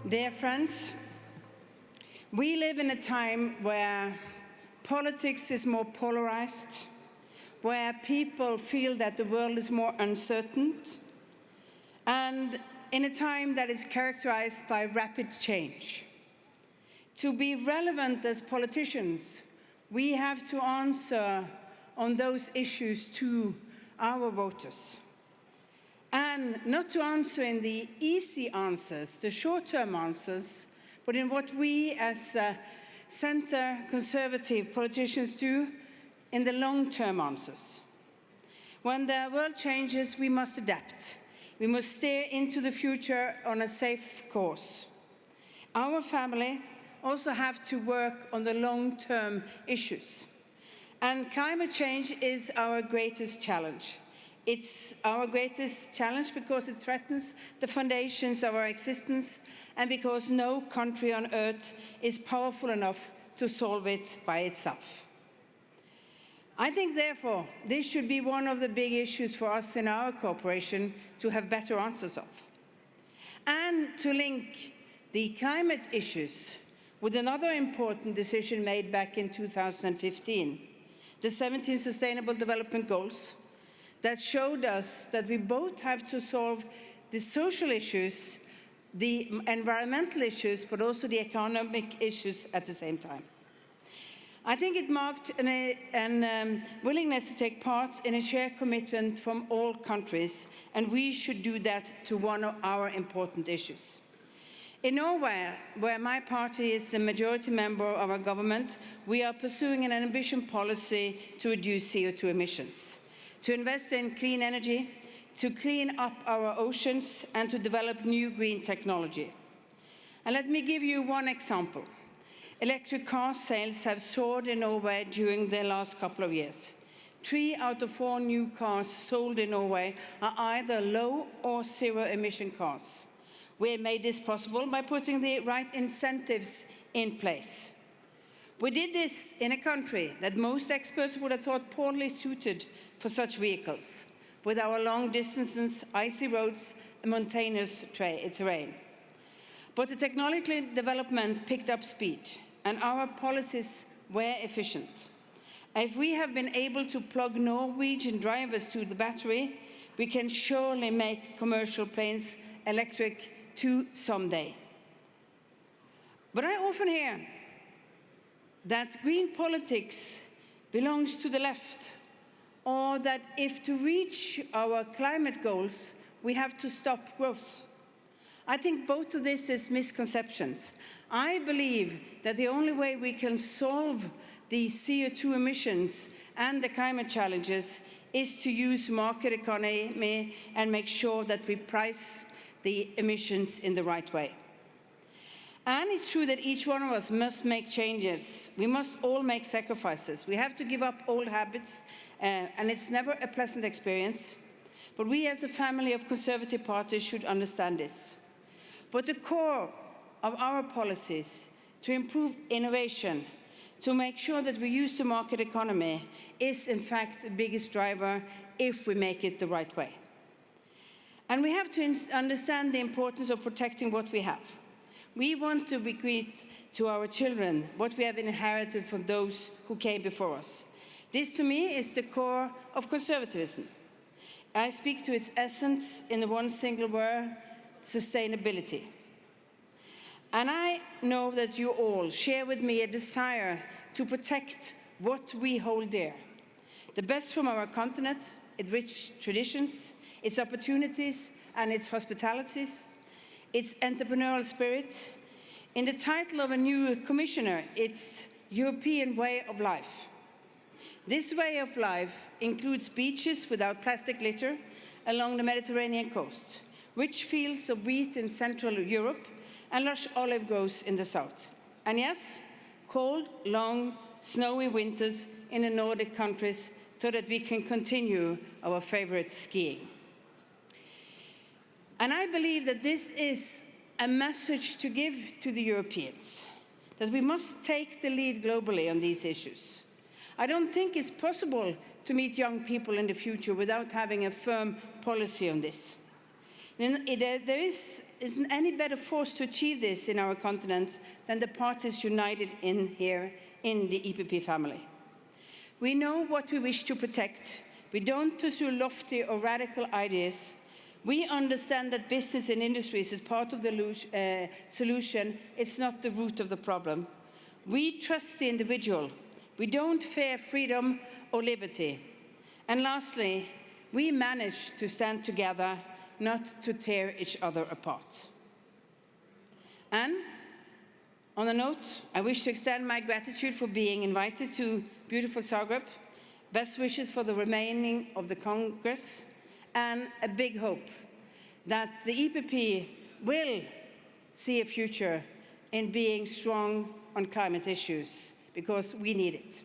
Dear friends, we live in a time where politics is more polarized, where people feel that the world is more uncertain, and in a time that is characterized by rapid change. To be relevant as politicians, we have to answer on those issues to our voters. And not to answer in the easy answers, the short-term answers, but in what we as center conservative politicians do in the long-term answers. When the world changes, we must adapt. We must steer into the future on a safe course. Our family also have to work on the long-term issues. And climate change is our greatest challenge. It's our greatest challenge because it threatens the foundations of our existence and because no country on earth is powerful enough to solve it by itself. I think, therefore, this should be one of the big issues for us in our cooperation to have better answers of. And to link the climate issues with another important decision made back in 2015, the 17 Sustainable Development Goals, that showed us that we both have to solve the social issues, the environmental issues, but also the economic issues at the same time. I think it marked a willingness to take part in a shared commitment from all countries, and we should do that to one of our important issues. In Norway, where my party is a majority member of our government, we are pursuing an ambitious policy to reduce CO2 emissions, to invest in clean energy, to clean up our oceans, and to develop new green technology. And let me give you one example. Electric car sales have soared in Norway during the last couple of years. 3 out of 4 new cars sold in Norway are either low or zero emission cars. We have made this possible by putting the right incentives in place. We did this in a country that most experts would have thought poorly suited for such vehicles, with our long distances, icy roads, and mountainous terrain. But the technological development picked up speed, and our policies were efficient. If we have been able to plug Norwegian drivers to the battery, we can surely make commercial planes electric too someday. But I often hear that green politics belongs to the left, or that if to reach our climate goals, we have to stop growth. I think both of this is misconceptions. I believe that the only way we can solve the CO2 emissions and the climate challenges is to use market economy and make sure that we price the emissions in the right way. And it's true that each one of us must make changes. We must all make sacrifices. We have to give up old habits, and it's never a pleasant experience. But we as a family of conservative parties should understand this. But the core of our policies to improve innovation, to make sure that we use the market economy, is in fact the biggest driver if we make it the right way. And we have to understand the importance of protecting what we have. We want to bequeath to our children what we have inherited from those who came before us. This, to me, is the core of conservatism. I speak to its essence in the one single word: sustainability. And I know that you all share with me a desire to protect what we hold dear. The best from our continent, its rich traditions, its opportunities and its hospitalities, its entrepreneurial spirit. In the title of a new commissioner, it's European way of life. This way of life includes beaches without plastic litter along the Mediterranean coast, rich fields of wheat in Central Europe, and lush olive groves in the south. And yes, cold, long, snowy winters in the Nordic countries so that we can continue our favorite skiing. And I believe that this is a message to give to the Europeans, that we must take the lead globally on these issues. I don't think it's possible to meet young people in the future without having a firm policy on this. There isn't any better force to achieve this in our continent than the parties united in here in the EPP family. We know what we wish to protect. We don't pursue lofty or radical ideas. We understand that business and industries is part of the solution. It's not the root of the problem. We trust the individual. We don't fear freedom or liberty. And lastly, we manage to stand together, not to tear each other apart. And on a note, I wish to extend my gratitude for being invited to beautiful Zagreb, best wishes for the remaining of the Congress, and a big hope that the EPP will see a future in being strong on climate issues, because we need it.